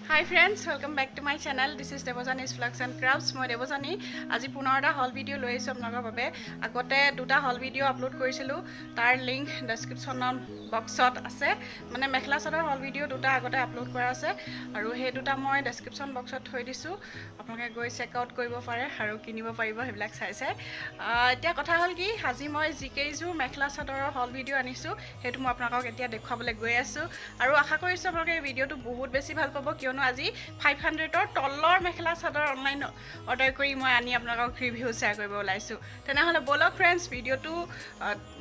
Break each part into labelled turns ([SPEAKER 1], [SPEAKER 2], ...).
[SPEAKER 1] Hi friends, welcome back to my channel. This is Debajani's Vlogs and Crafts. মই Debajani আজি পুনৰ এটা হল video লৈ আছো আপোনালোকৰ বাবে। আগতে দুটা হল ভিডিও আপলোড কৰিছিলো। তাৰ লিংক ডেসক্ৰিপচন বক্সত আছে। মানে মেখেলা চাদৰ হল ভিডিও দুটা আগতে আপলোড কৰা আছে আৰু সেই দুটা মই ডেসক্ৰিপচন বক্সত থৈ দিছো। আপোনালোকে গৈ চেক আউট কৰিব পাৰে আৰু কিনিব পাৰিব হেবিলাক চাইছে। এতিয়া কথা হল কি আজি মই GUYZ মেখেলা চাদৰৰ হল ভিডিও আনিছো। হেতু মই আপোনালোকক এতিয়া দেখুৱাবলৈ গৈ আছো আৰু আশা কৰিছো আপোনালোকে এই ভিডিওটো বহুত বেছি ভাল পাব কিয়নো আজি 500 তলৰ মেখেলা চাদৰ অনলাইন অৰ্ডাৰ কৰি মই আনি আপোনালোকক ৰিভিউ শেয়াৰ কৰিব ওলাইছো তেনেহলে বলক ফ্ৰেন্ডছ ভিডিওটো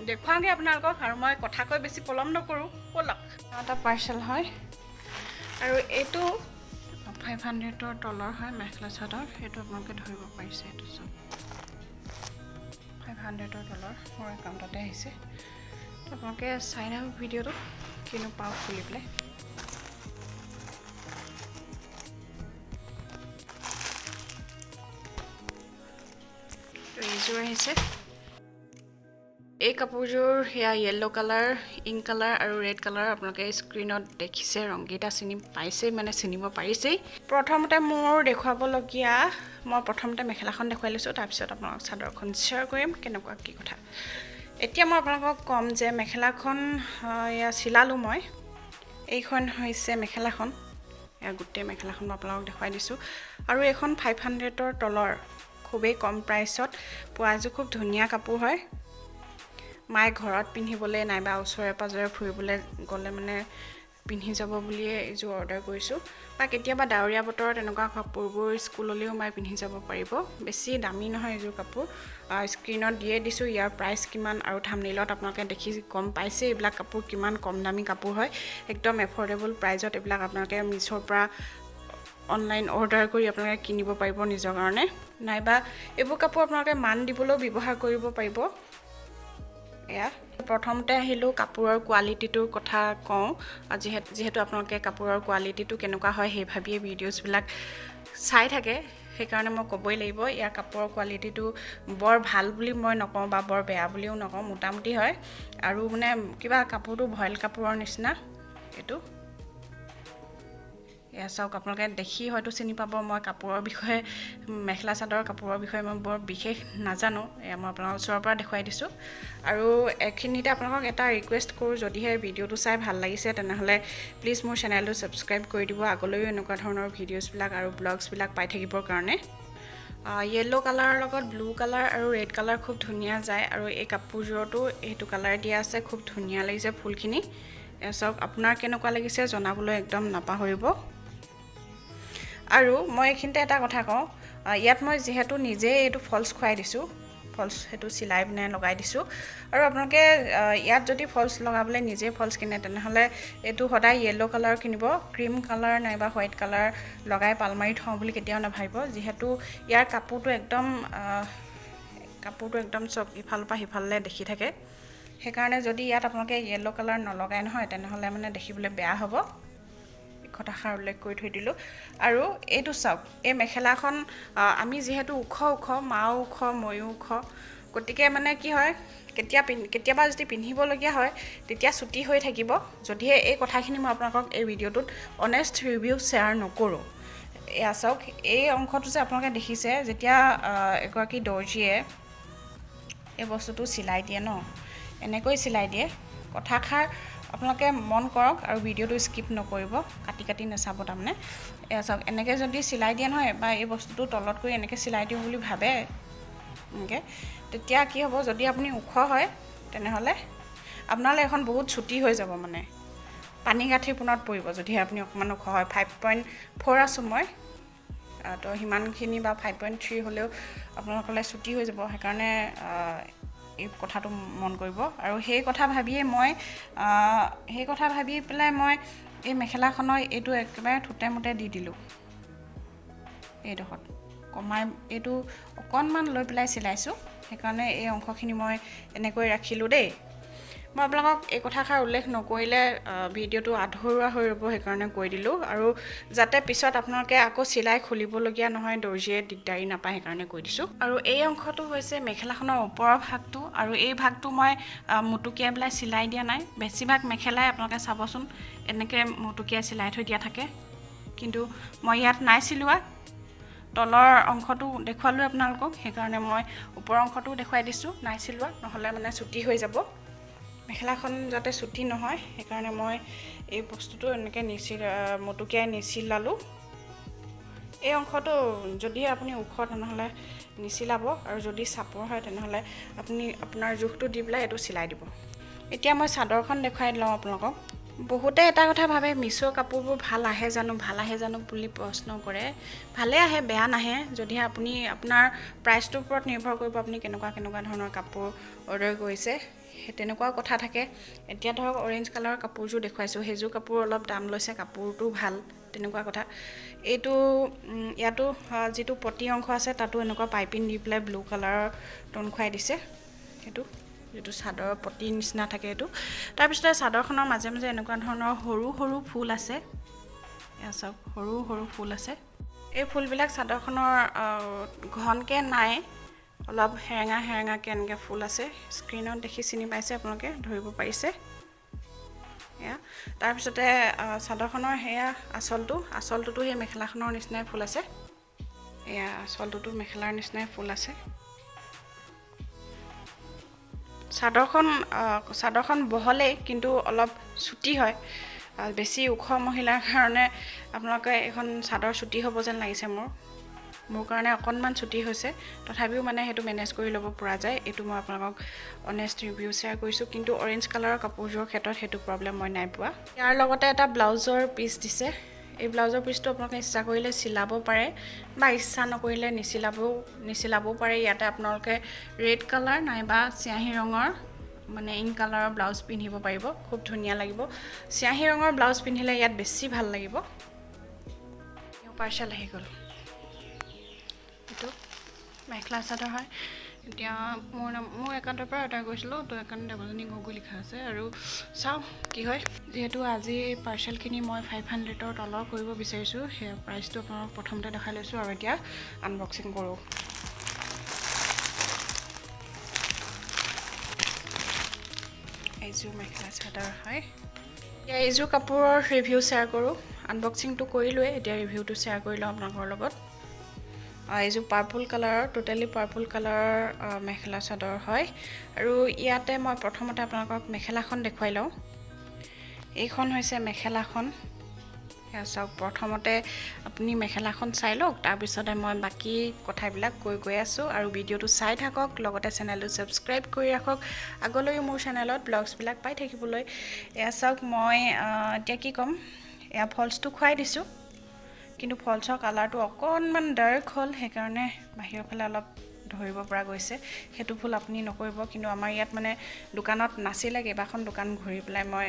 [SPEAKER 1] দেখুৱাগে আপোনালোকক আৰু মই কথা কৈ বেছি পলম নকৰো বলক এটা পাৰ্সেল হয় আৰু এটো 500 তলৰ হয় মেখেলা চাদৰ হেতু আপোনালোকে ধৰিব পাৰিছে এটো সব 500 তলৰ মোৰ একাউণ্টতে আহিছে আপোনালোকে চাই নাও ভিডিওটো কিনো পাও খুলি প্লে এইযোৰ আহিছে এই কাপোৰযোৰ হেয়া yellow color ink color আৰু red color আপোনালোকে স্ক্ৰিনত দেখিছে ৰংগীটা চিনি পাইছে মানে চিনিব পাৰিছে প্ৰথমতে মোৰ দেখুৱাব লগিয়া মই প্ৰথমতে মেখেলাখন দেখুৱাই লৈছো তাৰ পিছত আপোনালোকক চাদৰখন শেয়াৰ কৰিম কেনেকুৱা কি কথা এতিয়া মই আপোনালোকক কম যে মেখেলাখন ইয়া চিলালো মই এইখন হৈছে মেখেলাখন ইয়া গুটে মেখেলাখন আপোনালোকক দেখুৱাই দিছো আৰু এখন 500 ৰ তলৰ খুবেই কম প্ৰাইসত পোৱাজু খুব ধুনিয়া কাপোৰ হয় মাই ঘৰত পিন্ধিবলে নাইবা ওচৰে পাজৰে ফুৰিবলে গলে মানে পিন্ধি যাব বুলি এইযোৰ অৰ্ডাৰ কৰিছো বা কেতিয়াবা ডাউৰিয়া বতৰত এনেকুৱা কাপোৰবোৰ স্কুললৈও মাই পিন্ধি যাব পাৰিব বেছি দামী নহয় এইযোৰ কাপোৰ স্ক্ৰিনত দিয়ে দিছো ইয়াৰ প্ৰাইস কিমান আৰু থাম্বনেইলত আপোনালোকে দেখি কম পাইছে এইবিলাক কাপোৰ কিমান কম দামী কাপোৰ হয় একদম এফৰ্ডেবল প্ৰাইসত এইবিলাক আপোনালোকে মিছৰ পৰা অনলাইন অৰ্ডাৰ কৰি আপোনালোকে কিনিব পাৰিব নিজৰ কাৰণে নাইবা এইবোৰ কাপোৰ আপোনালোকে মান দিবলৈ ব্যৱহাৰ কৰিব পাৰিব এয়া প্ৰথমতে আহিলো কাপোৰৰ কোৱালিটিটোৰ কথা কওঁ যেহেতু আপোনালোকে কাপোৰৰ কোৱালিটিটো কেনেকুৱা হয় হে ভাবিয়ে ভিডিওছ বিলাক চাই থাকে সেইকাৰণে মই ক'বই লাগিব ইয়াৰ কাপোৰৰ কোৱালিটিটো বৰ ভাল বুলি মই নকওঁ বা বৰ বেয়া বুলিও নকওঁ মোটামুটি হয় আৰু মানে কিবা কাপোৰটো ভয়েল কাপোৰৰ নিচিনা এটো এয়া চাওক আপোনালোকে দেখি হয়তো চিনি পাব মই কাপোৰৰ বিষয়ে মেখেলা চাদৰ কাপোৰৰ বিষয়ে মই বৰ বিশেষ নাজানো এয়া মই আপোনালোকৰ ওচৰৰ পৰা দেখুৱাই দিছো আৰু এখিনিতে আপোনালোকক এটা ৰিকুৱেষ্ট কৰো যদিহে ভিডিওটো চাই ভাল লাগিছে তেনেহলে প্লিজ মোৰ চেনেলটো সাবস্ক্ৰাইব কৰি দিব আগলৈও এনেকুৱা ধৰণৰ ভিডিওছ বিলাক আৰু ব্লগছ বিলাক পাই থাকিবৰ কাৰণে yellow color লগত blue color আৰু red color খুব ধুনিয়া যায় আৰু এই কাপোৰযোৰটো এইটো কালাৰ দিয়া আছে খুব ধুনিয়া লাগিছে ফুলখিনি এসক আপোনাৰ কেনেকুৱা লাগিছে জনাবলৈ একদম নাপাহৰিব আৰু মই এখিনতে এটা কথা কওঁ ইয়াত মই যেহেতু নিজে এটো ফলস খুৱাই দিছো ফলস হেতু সিলাই বনে লগাই দিছো আৰু আপোনালোকে ইয়াত যদি ফলস লগাবলৈ নিজে ফলস কিনে তেনেহলে এটো সদায় yellow color কিনিব ক্ৰীম color নাইবা হোৱাইট color লগাই পালমাৰি থওঁ বুলি কেতিয়াও নাভাবিব যেহেতু ইয়াৰ কাপোৰটো একদম সব ইফাল পা হিফাললে দেখি থাকে সেইকাৰণে যদি ইয়াত আপোনালোকে yellow color নলগাই নহয় তেনেহলে মানে দেখিবলৈ বেয়া হ'ব কথাষাৰ উল্লেখ কৰি থৈ দিলো আৰু এইটো চাওক এই মেখেলাখন আমি যেহেতু উখ মাও উখ ময়ো উখ গতিকে মানে কি হয় কেতিয়াবা যদি পিন্ধিব লগিয়া হয় তেতিয়া ছুটি হৈ থাকিব যদিহে এই কথাখিনি মই আপোনালোকক এই ভিডিওটোত অনেষ্ট ৰিভিউ শেয়াৰ নকৰো এয়া চাওক এই অংশটো যে আপোনালোকে দেখিছে যেতিয়া এগৰাকী দৰ্জিয়ে এই বস্তুটো সিলাই দিয়ে ন এনেকৈ সিলাই দিয়ে কথাষাৰ আপোনালোকে মন কৰক আৰু ভিডিওটো স্কিপ নকৰিব কাটি নাচাব তাৰমানে এয়া চাওক এনেকৈ যদি সিলাই দিয়ে নহয় বা এই বস্তুটো তলত কৰি এনেকৈ সিলাই দিও বুলি ভাবে এনেকৈ তেতিয়া কি হ'ব যদি আপুনি উখ হয় তেনেহলে আপোনালে এখন বহুত ছুটি হৈ যাব মানে পানী গাঠি পুনত পৰিব যদি আপুনি অকমান উখ হয় 5.4 আছো মই তো হিমানখিনি বা 5.3 হলেও আপোনালোকলে ছুটি হৈ যাব সেইকাৰণে এই কথাটো মন কৰিব আৰু সেই কথা ভাবি পেলাই মই এই মেখেলাখনৰ এটো একেবাৰে থুতে মুতে দি দিলো এইডখত কমাই এটো অকনমান লৈ পেলাই সিলাইছো সেইকাৰণে এই অংশখিনি মই এনেকৈ ৰাখিলো দেই মই আপোনালোকক এই কথাষাৰ উল্লেখ নকৰিলে ভিডিওটো আধৰুৱা হৈ ৰব সেইকাৰণে কৈ দিলো আৰু যাতে পিছত আপোনালোকে আকৌ সিলাই খুলিব লগিয়া নহয় দৰ্জিয়ে দিগদাৰি নাপায় সেইকাৰণে কৈ দিছো আৰু এই অংশটো হৈছে মেখেলাখনৰ ওপৰৰ ভাগটো আৰু এই ভাগটো মই মুটুকিয়া বলাই সিলাই দিয়া নাই বেছিভাগ মেখেলাই আপোনালোকে চাবচোন এনেকৈ মুটুকিয়া সিলাই থৈ দিয়া থাকে কিন্তু মই ইয়াত নাই চিলোৱা তলৰ অংশটো দেখুৱালো আপোনালোকক সেইকাৰণে মই ওপৰৰ অংশটো দেখুৱাই দিছো নাই চিলোৱা নহলে মানে ছুটি হৈ যাব মেখেলাখন যাতে ছুটি নহয় সেইকাৰণে মই এই বস্তুটো এনেকৈ মুটুকিয়াই নিচিলালো এই অংশটো যদি আপুনি ওখ তেনেহলে নিচিলাব আৰু যদি চাপৰ হয় তেনেহলে আপুনি আপোনাৰ জোখটো দি পেলাই এটো চিলাই দিব এতিয়া মই চাদৰখন দেখুৱাই লওঁ আপোনালোকক বহুতে এটা কথা ভাবে মিছো কাপোৰবোৰ ভাল আহে জানো বুলি প্ৰশ্ন কৰে ভালে আহে বেয়া নাহে যদি আপুনি আপোনাৰ প্ৰাইচটোৰ ওপৰত নিৰ্ভৰ কৰিব আপুনি কেনেকুৱা ধৰণৰ কাপোৰ অৰ্ডাৰ কৰিছে তেনেকুৱা কথা থাকে এতিয়া ধৰক অৰেঞ্জ কালাৰৰ কাপোৰযোৰ দেখুৱাইছো হেজু কাপোৰ অলপ দাম লৈছে কাপোৰটো ভাল তেনেকুৱা কথা এইটো ইয়াতো যেটো পটি অংশ আছে তাতো এনেকুৱা পাইপিং দি পেলাই ব্লু কালাৰৰ টোন খুৱাই দিছে হেতু যেটো চাদৰ পটি নিচিনা থাকে এটো তাৰ পিছতে চাদৰখনৰ মাজে মাজে এনেকুৱা ধৰণৰ সৰু ফুল আছে এয়া সব সৰু ফুল আছে এই ফুলবিলাক চাদৰখনৰ ঘনকে নাই অলপ হেৰেঙাকে এনেকে ফুল আছে স্ক্ৰিনত দেখি চিনি পাইছে আপোনালোকে ধৰিব পাৰিছে এয়া তাৰ পিছতে চাদৰখনৰ হেয়া আচলটোতো হে মেখেলাখনৰ নিচিনাই ফুল আছে এয়া আচলটোতো মেখেলাৰ নিচিনাই ফুল আছে চাদৰখন বহলে কিন্তু অলপ ছুটি হয় বেছি ওখ মহিলাৰ কাৰণে আপোনালোকে এখন চাদৰ ছুটি হ'ব যেন লাগিছে মোৰ কাৰণে অকনমান ছুটি হৈছে তথাপিও মানে হেতু মেনেজ কৰি ল'ব পৰা যায় এটো মই আপোনালোকক অনেষ্ট ৰিভিউ শেয়াৰ কৰিছো কিন্তু অৰেঞ্জ কালাৰৰ কাপোৰযোৰ ক্ষেত্ৰত হেতু প্ৰবলেম মই নাই পোৱা ইয়াৰ লগতে এটা ব্লাউজৰ পিচ দিছে এই ব্লাউজৰ পিচটো আপোনালোকে ইচ্ছা কৰিলে চিলাব পাৰে বা ইচ্ছা নকৰিলে নিচিলাবও পাৰে ইয়াতে আপোনালোকে ৰেড কালাৰ নাইবা চিয়াহী ৰঙৰ মানে ইন কালাৰৰ ব্লাউজ পিন্ধিব পাৰিব খুব ধুনীয়া লাগিব চিয়াহী ৰঙৰ ব্লাউজ পিন্ধিলে ইয়াত বেছি ভাল লাগিব নিউ পাৰ্সেল আহি গ'ল এটো মেখেলা চাদৰ হয় এতিয়া মোৰ একাউণ্টৰ পৰা অৰ্ডাৰ কৰিছিলো তো একাউণ্ট দেবজানী গগৈ লিখা আছে আৰু চাও কি হয় যেহেতু আজি পাৰ্সেলখিনি মই 500ৰ তলৰ কৰিব বিচাৰিছো হে প্ৰাইচটো আপোনাক প্ৰথমতে দেখাই লৈছো আৰু এতিয়া আনবক্সিং কৰো এইযোৰ মেখেলা চাদৰ হয় এতিয়া এইযোৰ কাপোৰৰ ৰিভিউ শেয়াৰ কৰো আনবক্সিংটো কৰিলোৱে এতিয়া ৰিভিউটো শেয়াৰ কৰি লওঁ আপোনালোকৰ লগত এইযোৰ পাৰ্পল কালাৰৰ টোটালি পাৰ্পল কালাৰৰ মেখেলা চাদৰ হয় আৰু ইয়াতে মই প্ৰথমতে আপোনালোকক মেখেলাখন দেখুৱাই লওঁ এইখন হৈছে মেখেলাখন এয়া চাওক প্ৰথমতে আপুনি মেখেলাখন চাই লওক তাৰ পিছতে মই বাকি কথাবিলাক কৈ আছো আৰু ভিডিওটো চাই থাকক লগতে চেনেলটো সাবস্ক্ৰাইব কৰি ৰাখক আগলৈ মোৰ চেনেলত ব্লগছ বিলাক পাই থাকিবলৈ এয়া চাওক মই এতিয়া কি কম এয়া ফলছটো খুৱাই দিছো কিন্তু ফলছৰ কালাৰটো অকনমান ডাৰ্ক হল হেকাৰণে বাহিৰৰ ফালে অলপ ধৰিব পৰা গৈছে হেতু ফুল আপুনি নকৰিব কিন্তু আমাৰ ইয়াত মানে দোকানত নাছিলে কেবাখন দোকান ঘূৰি পেলাই মই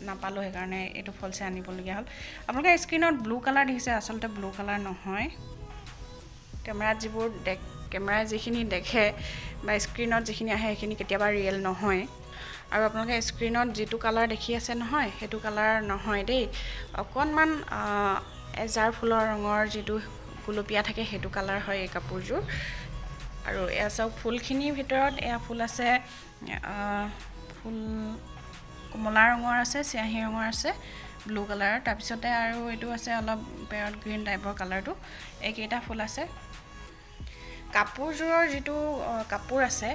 [SPEAKER 1] নাপালো হেকাৰণে এটো ফলছে আনিবলগীয়া হল আপোনালোকে স্ক্ৰিনত ব্লু কালাৰ দেখিছে আসলতে ব্লু কালাৰ নহয় কেমেৰা যিখিনি দেখে বা স্ক্ৰিনত যিখিনি আহে সেইখিনি কেতিয়াবা ৰিয়েল নহয় আৰু আপোনালোকে স্ক্ৰিনত যেটো কালাৰ দেখি আছে নহয় হেতু কালাৰ নহয় দেই অকনমান এজাৰ ফুলৰ ৰঙৰ যেটো গুলপীয়া থাকে হেতু কালাৰ হয় এই কাপোৰযোৰ আৰু এয়া সব ফুলখিনিৰ ভিতৰত এয়া ফুল আছে ফুল কমলা ৰঙৰ আছে চিয়াহী ৰঙৰ আছে ব্লু কালাৰ তাৰ পিছতে আৰু এটো আছে অলপ পেৰট গ্ৰীন টাইপৰ কালাৰটো এইকেইটা ফুল আছে কাপোৰযোৰৰ যেটো কাপোৰ আছে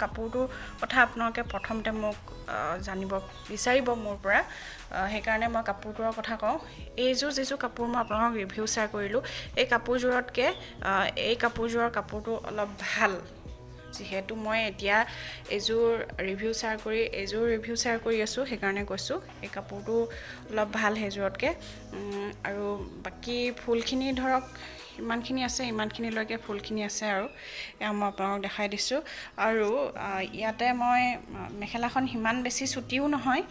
[SPEAKER 1] কাপোৰটোৰ কথা আপোনালোকে প্ৰথমতে মোক জানিব বিচাৰিব মোৰ পৰা হেকাৰণে মই কাপোৰটোৰ কথা কওঁ এইযোৰ যেটো কাপোৰ মই আপোনালোকক ৰিভিউ শেয়াৰ কৰিলো এই কাপোৰযোৰতকে এই কাপোৰযোৰৰ কাপোৰটো অলপ ভাল যেহেতু মই এতিয়া এইযোৰ ৰিভিউ শেয়াৰ কৰি আছো হেকাৰণে কৈছো এই কাপোৰটো অলপ ভাল হেজুৰতকে আৰু বাকি ফুলখিনি ধৰক ইমানখিনি আছে ইমানখিনি লৈকে ফুলখিনি আছে আৰু এয়া মই আপোনালোকক দেখাই দিছো আৰু ইয়াতে মই মেখেলাখন হিমান বেছি ছুটিও নহয়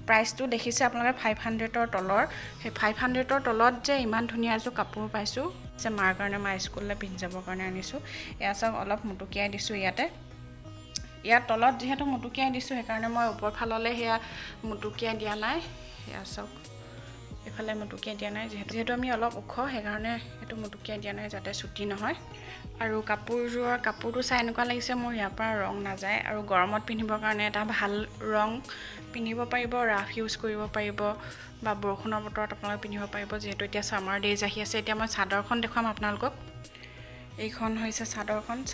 [SPEAKER 1] প্ৰাইচটো দেখিছে আপোনালোকে 500ৰ তলৰ সেই 500ৰ তলত যে ইমান ধুনীয়া এযোৰ কাপোৰ পাইছো যে মাৰ কাৰণে মই স্কুললৈ পিন্ধি যাবৰ কাৰণে আনিছো এয়া সব অলপ মুটুকিয়াই দিছো ইয়াত তলত যেহেতু মুটুকিয়াই দিছো হেকাৰণে মই ওপৰ ফাললে হেয়া মুটুকিয়াই দিয়া নাই এয়া সব এফালে মুটুকিয়াই দিয়া নাই যেহেতু আমি অলপ ওখ হেকাৰণে এটো মুটুকিয়াই দিয়া নাই যাতে ছুটি নহয় আৰু কাপোৰটো চাই এনেকুৱা লাগিছে মোৰ ইয়াৰ পৰা ৰং না যায় আৰু গৰমত পিন্ধিবৰ কাৰণে এটা ভাল ৰং পিন্ধিব পাৰিব ৰাফ ইউজ কৰিব পাৰিব বা বৰষুণৰ বতৰত আপোনালোকে পিন্ধিব পাৰিব যিহেতু এতিয়া সামাৰ ডেজ আহি আছে এতিয়া মই চাদৰখন দেখুৱাম আপোনালোকক এইখন হৈছে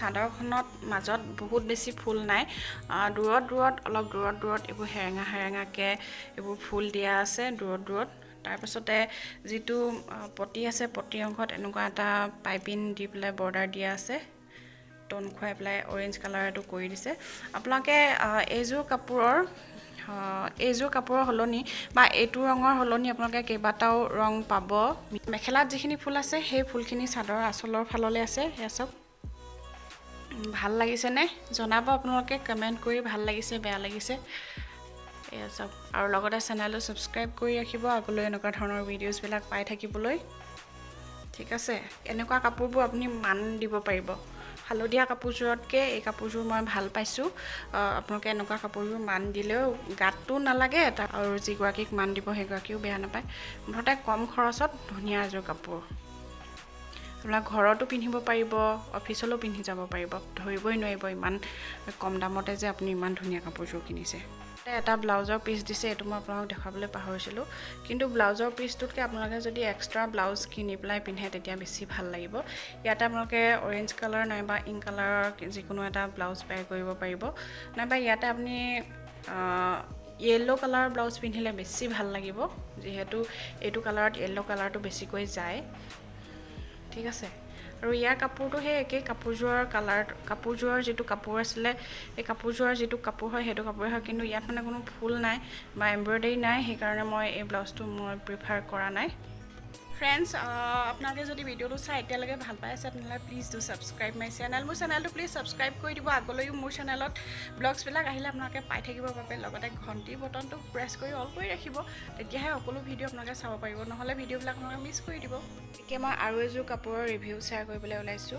[SPEAKER 1] চাদৰখনত মাজত বহুত বেছি ফুল নাই দূৰত অলপ দূৰত এইবোৰ হেৰেঙাকে এইবোৰ ফুল দিয়া আছে দূৰত তাৰ পাছতে যেটো পটি আছে পটি অংশত এনেকুৱা এটা পাইপিং দি পেলাই বৰ্ডাৰ দিয়া আছে টোন খুৱাই পেলাই অৰেঞ্জ কালাৰ এটো কৰি দিছে আপোনালোকে এইযোৰ কাপোৰৰ হলনি বা এইটো ৰঙৰ হলনি আপোনালোকে কেইবাটাও ৰং পাব মেখেলাত যিখিনি ফুল আছে সেই ফুলখিনি চাদৰ আঁচলৰ ফাললে আছে এয়া সব ভাল লাগিছে নে জনাব আপোনালোকে কমেন্ট কৰি ভাল লাগিছে বেয়া লাগিছে এয়া সব আৰু লগতে চেনেলটো সাবস্ক্ৰাইব কৰি ৰাখিব আগলৈ এনেকুৱা ধৰণৰ ভিডিওছ বিলাক পাই থাকিবলৈ ঠিক আছে এনেকুৱা কাপোৰবোৰ আপুনি মান দিব পাৰিব হালধীয়া কাপোৰযোৰতকে এই কাপোৰযোৰ মই ভাল পাইছো আপোনালোকে এনেকুৱা কাপোৰযোৰ মান দিলেও গাতটো নালাগে আৰু যিগৰাকীক মান দিব সেইগৰাকীও বেয়া নাপায় মুঠতে কম খৰচত ধুনীয়া এযোৰ কাপোৰ আপোনালোক ঘৰতো পিন্ধিব পাৰিব অফিচলৈও পিন্ধি যাব পাৰিব ধৰিবই নোৱাৰিব ইমান কম দামতে যে আপুনি ইমান ধুনীয়া কাপোৰযোৰ কিনিছে এটা ব্লাউজৰ পিস দিছে এটো মই আপোনাক দেখাবলৈ পাহৰিছিলো কিন্তু ব্লাউজৰ পিসটোতকে আপোনালোকে যদি এক্সট্ৰা ব্লাউজ কিনি পেলাই পিন্ধে তেতিয়া বেছি ভাল লাগিব ইয়াতে আপোনালোকে অৰেঞ্জ কালাৰ নাইবা ইংক কালাৰৰ যিকোনো এটা ব্লাউজ পেয়াৰ কৰিব পাৰিব নাইবা ইয়াতে আপুনি yellow কালাৰ ব্লাউজ পিন্ধিলে বেছি ভাল লাগিব যেহেতু এইটো কালাৰত yellow কালাৰটো বেছিকৈ যায় ঠিক আছে আৰু ইয়াৰ কাপোৰটো হে একে কাপোৰযোৰৰ যেটো কাপোৰ আছিলে এই কাপোৰযোৰৰ যেটো কাপোৰ হয় হেতু কাপোৰ হয় কিন্তু ইয়াত মানে কোনো ফুল নাই বা এমব্ৰইডাৰী নাই সেই কাৰণে মই এই ব্লাউজটো মই প্ৰিফাৰ কৰা নাই ফ্ৰেন্ডস আপোনালোকে যদি ভিডিওটো চাই এতিয়ালৈকে ভাল পাই আছে তেনলে please do subscribe my channel মোৰ চেনেলটো প্লিজ সাবস্ক্ৰাইব কৰি দিব আগলৈও মোৰ চেনেলত ব্লগছ বিলাক আহিলে আপোনালোকে পাই থাকিব বাবে লগতে ঘণ্টি বটনটো প্ৰেছ কৰি অল কৰি ৰাখিব তেতিয়াহে সকলো ভিডিও আপোনালোকে চাব পাৰিব নহলে ভিডিও বিলাক আপোনালোকে মিছ কৰি দিব এতিয়া মই আৰু এযোৰ কাপোৰৰ ৰিভিউ শেয়াৰ কৰিবলৈ ওলাইছো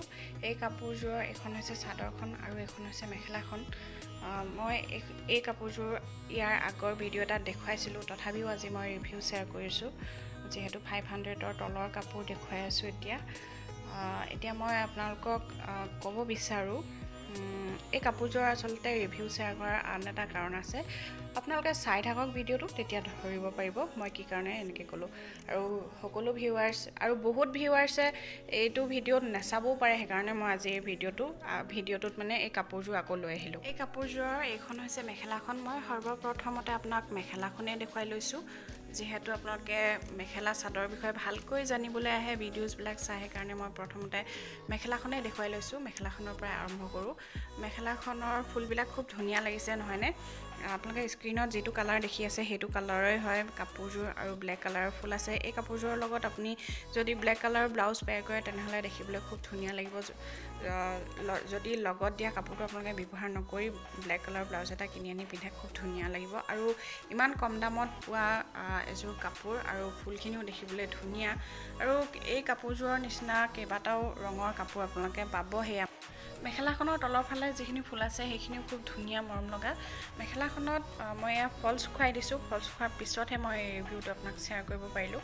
[SPEAKER 1] এই কাপোৰযোৰৰ এখন হৈছে চাদৰখন আৰু এখন হৈছে মেখেলাখন মই এই কাপোৰযোৰ ইয়াৰ আগৰ ভিডিও এটা দেখুৱাইছিলো তথাপিও আজি মই ৰিভিউ শেয়াৰ কৰিছো যেহেতু 500ৰ তলৰ কাপোৰ দেখুৱাই আছো এতিয়া মই আপোনালোকক ক'ব বিচাৰো এই কাপোৰযোৰ আচলতে ৰিভিউ শেয়াৰ কৰাৰ আন এটা কাৰণ আছে আপোনালোকে চাই থাকক ভিডিওটো তেতিয়া ধৰিব পাৰিব মই কি কাৰণে এনেকৈ ক'লো আৰু সকলো ভিউৱাৰ্ছ আৰু বহুত ভিউৱাৰ্ছে এইটো ভিডিওত নেচাবও পাৰে সেইকাৰণে মই আজি এই ভিডিওটোত মানে এই কাপোৰযোৰ আকৌ লৈ আহিলো এই কাপোৰযোৰৰ এইখন হৈছে মেখেলাখন মই সৰ্বপ্ৰথমতে আপোনাক মেখেলাখনে দেখুৱাই লৈছো যেহেতু আপোনালোকে মেখেলা চাদৰ বিষয়ে ভালকৈ জানিবলৈ আহে ভিডিওছ বিলাক চাই সেইকাৰণে মই প্ৰথমতে মেখেলাখনে দেখুৱাই লৈছো মেখেলাখনৰ পৰা আৰম্ভ কৰো মেখেলাখনৰ ফুলবিলাক খুব ধুনীয়া লাগিছে নহয়নে আপোনালোকে স্ক্ৰিনত যেটো কালাৰ দেখি আছে হেতু কালাৰই হয় কাপোৰযোৰ আৰু ব্লেক কালাৰৰ ফুল আছে এই কাপোৰযোৰৰ লগত আপুনি যদি ব্লেক কালাৰৰ ব্লাউজ পেয়াৰ কৰে তেনেহলে দেখিবলৈ খুব ধুনীয়া লাগিব যদি লগত দিয়া কাপোৰটো আপোনালোকে ব্যৱহাৰ নকৰি ব্লেক কালাৰৰ ব্লাউজ এটা কিনি আনি পিন্ধে খুব ধুনীয়া লাগিব আৰু ইমান কম দামত পোৱা এযোৰ কাপোৰ আৰু ফুলখিনিও দেখিবলৈ ধুনীয়া আৰু এই কাপোৰযোৰৰ নিচিনা কেইবাটাও ৰঙৰ কাপোৰ আপোনালোকে পাব হেয়া মেখেলাখনৰ তলৰ ফালে যিখিনি ফুল আছে সেইখিনিও খুব ধুনীয়া মৰম লগা মেখেলাখনত মই ফলছ খুৱাই দিছো ফলছ খোৱাৰ পিছতহে মই ৰিভিউটো আপোনাক শেয়াৰ কৰিব পাৰিলো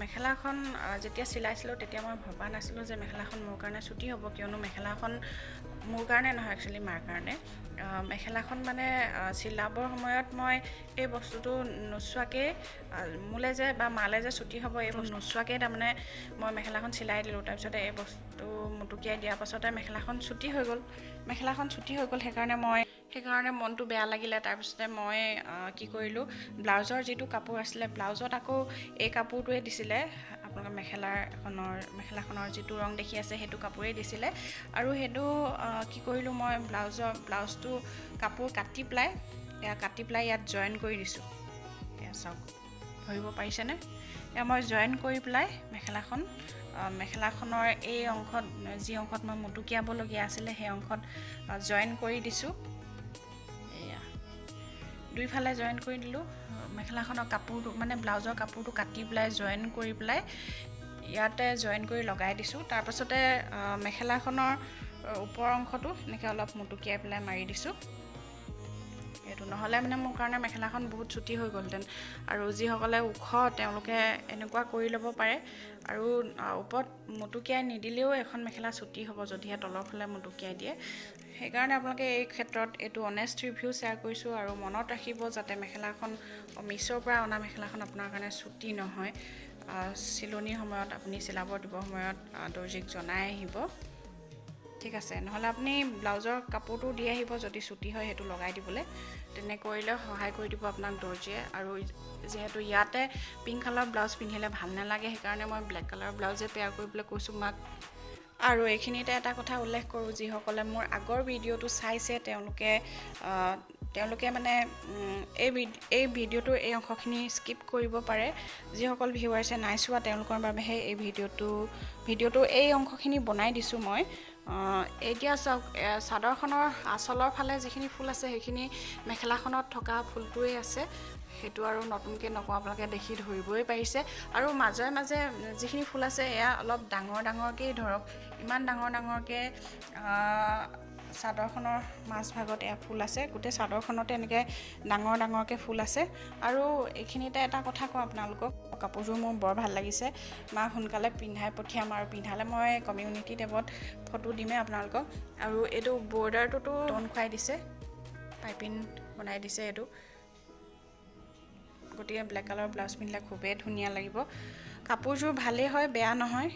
[SPEAKER 1] মেখেলাখন যেতিয়া চিলাইছিলো তেতিয়া মই ভবা নাছিলো যে মেখেলাখন মোৰ কাৰণে ছুটি হ'ব কিয়নো মেখেলাখন মোৰ কাৰণে নহয় একচুয়ালি মাৰ কাৰণে মেখেলাখন মানে চিলাবৰ সময়ত মই এই বস্তুটো নচুৱাকে মুলে যে বা মালে যে ছুটি হ'ব এই বস্তু নচুৱাকে তাৰমানে মই মেখেলাখন চিলাই দিলো তাৰ পিছতে এই বস্তু মুটুকিয়াই দিয়াৰ পাছতে মেখেলাখন ছুটি হৈ গ'ল সেইকাৰণে মনটো বেয়া লাগিলে তাৰ পিছতে মই কি কৰিলো ব্লাউজৰ যেটো কাপোৰ আছিল ব্লাউজত আকৌ এই কাপোৰটোৱে দিছিলে আপোনালোকে মেখেলাখনৰ যেটো ৰং দেখি আছে হেতু কাপোৰে দিছিলে আৰু হেতু কি কৰিলো মই ব্লাউজটো কাপোৰ কাটি প্লাই ইয়াত জয়েন কৰি দিছো এয়া চাওক ধৰিব পাৰিছে নে এয়া মই জয়েন কৰি প্লাই মেখেলাখনৰ এই অংশত যি অংশত মই মুটুকিয়াব লগিয়া আছিল সেই অংশত জয়েন কৰি দিছো এয়া দুইফালে জয়েন কৰি দিলো মেখেলাখনৰ কাপোৰটো মানে ব্লাউজৰ কাপোৰটো কাটি প্লাই জয়েন কৰি প্লাই ইয়াতে জয়েন কৰি লগাই দিছো তাৰ পাছতে মেখেলাখনৰ ওপৰ অংশটো এনেকৈ অলপ মুটুকিয়াই প্লাই মাৰি দিছো সেইটো নহ'লে মানে মোৰ কাৰণে মেখেলাখন বহুত ছুটি হৈ গ'লহেঁতেন আৰু যিসকলে ওখ তেওঁলোকে এনেকুৱা কৰি ল'ব পাৰে আৰু ওপৰত মুটুকিয়াই নিদিলেও এখন মেখেলা ছুটি হ'ব যদিহে তলৰ ফালে মুটুকিয়াই দিয়ে সেইকাৰণে আপোনালোকে এই ক্ষেত্ৰত এইটো অনেষ্ট ৰিভিউ শ্বেয়াৰ কৰিছোঁ আৰু মনত ৰাখিব যাতে মেখেলাখন মিছ'ৰ পৰা অনা মেখেলাখন আপোনাৰ কাৰণে ছুটি নহয় চিলনিৰ সময়ত আপুনি চিলাব দিবৰ সময়ত দৰ্জীক জনাই আহিব ঠিক আছে নহ'লে আপুনি ব্লাউজৰ কাপোৰটো দি আহিব যদি ছুটি হয় সেইটো লগাই দিবলৈ তেনে কৰিলে সহায় কৰি দিব আপোনাক দৰ্জীয়ে আৰু যিহেতু ইয়াতে পিংক কালাৰ ব্লাউজ পিন্ধিলে ভাল নালাগে সেইকাৰণে মই ব্লেক কালাৰ ব্লাউজে পেয়াৰ কৰিবলৈ কৈছোঁ মাক আৰু এইখিনিতে এটা কথা উল্লেখ কৰোঁ যিসকলে মোৰ আগৰ ভিডিঅ'টো চাইছে তেওঁলোকে মানে এই ভিডিঅ'টোৰ এই অংশখিনি স্কিপ কৰিব পাৰে যিসকল ভিউৱাৰ্ছে নাই চোৱা তেওঁলোকৰ বাবেহে এই ভিডিঅ'টো এই অংশখিনি বনাই দিছোঁ মই এতিয়া চাওক চাদৰখনৰ আঁচলৰ ফালে যিখিনি ফুল আছে সেইখিনি মেখেলাখনত থকা ফুলটোৱেই আছে সেইটো আৰু নতুনকৈ নকওঁ আপোনালোকে দেখি ধৰিবই পাৰিছে আৰু মাজে মাজে যিখিনি ফুল আছে এয়া অলপ ডাঙৰকৈ ধৰক ইমান ডাঙৰকৈ চাদৰখনৰ মাজভাগত এয়া ফুল আছে গোটেই চাদৰখনতে এনেকৈ ডাঙৰকৈ ফুল আছে আৰু এইখিনিতে এটা কথা কওঁ আপোনালোকক কাপোৰযোৰ মোৰ বৰ ভাল লাগিছে মাক সোনকালে পিন্ধাই পঠিয়াম আৰু পিন্ধালে মই কমিউনিটি টেবত ফটো দিমেই আপোনালোকক আৰু এইটো বৰ্ডাৰটোতো টন খুৱাই দিছে পাইপিং বনাই দিছে এইটো গতিকে ব্লেক কালাৰ ব্লাউজ পিন্ধিলে খুবেই ধুনীয়া লাগিব কাপোৰযোৰ ভালেই হয় বেয়া নহয়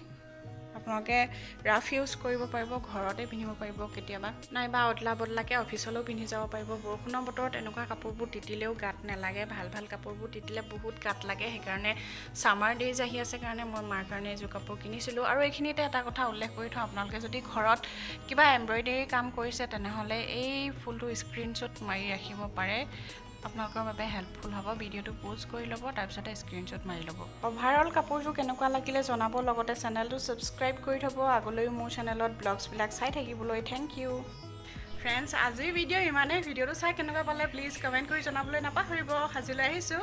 [SPEAKER 1] আপোনালোকে ৰাফ ইউজ কৰিব পাৰিব ঘৰতে পিন্ধিব পাৰিব কেতিয়াবা নাইবা অদলা বদলাকৈ অফিচলৈও পিন্ধি যাব পাৰিব বৰষুণৰ বতৰত এনেকুৱা কাপোৰবোৰ তিতিলেও গাত নালাগে ভাল কাপোৰবোৰ তিতিলে বহুত গাত লাগে সেইকাৰণে ছামাৰ ডেইজ আহি আছে কাৰণে মই মাৰ কাৰণে এযোৰ কাপোৰ কিনিছিলোঁ আৰু এইখিনিতে এটা কথা উল্লেখ কৰি থওঁ আপোনালোকে যদি ঘৰত কিবা এম্ব্ৰইডাৰী কাম কৰিছে তেনেহ'লে এই ফুলটো স্ক্ৰীনশ্বট মাৰি ৰাখিব পাৰে আপোনালোকৰ বাবে হেল্পফুল হ'ব ভিডিঅ'টো প'জ কৰি ল'ব তাৰপিছতে স্ক্ৰীনশ্বট মাৰি ল'ব অভাৰঅল কাপোৰযোৰ কেনেকুৱা লাগিলে জনাব লগতে চেনেলটো ছাবস্ক্ৰাইব কৰি থ'ব আগলৈও মোৰ চেনেলত ব্লগছবিলাক চাই থাকিবলৈ থেংক ইউ ফ্ৰেণ্ডছ আজিৰ ভিডিঅ' ইমানেই ভিডিঅ'টো চাই কেনেকুৱা পালে প্লিজ কমেণ্ট কৰি জনাবলৈ নাপাহৰিব আজিলৈ আহিছোঁ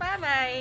[SPEAKER 1] বাই বাই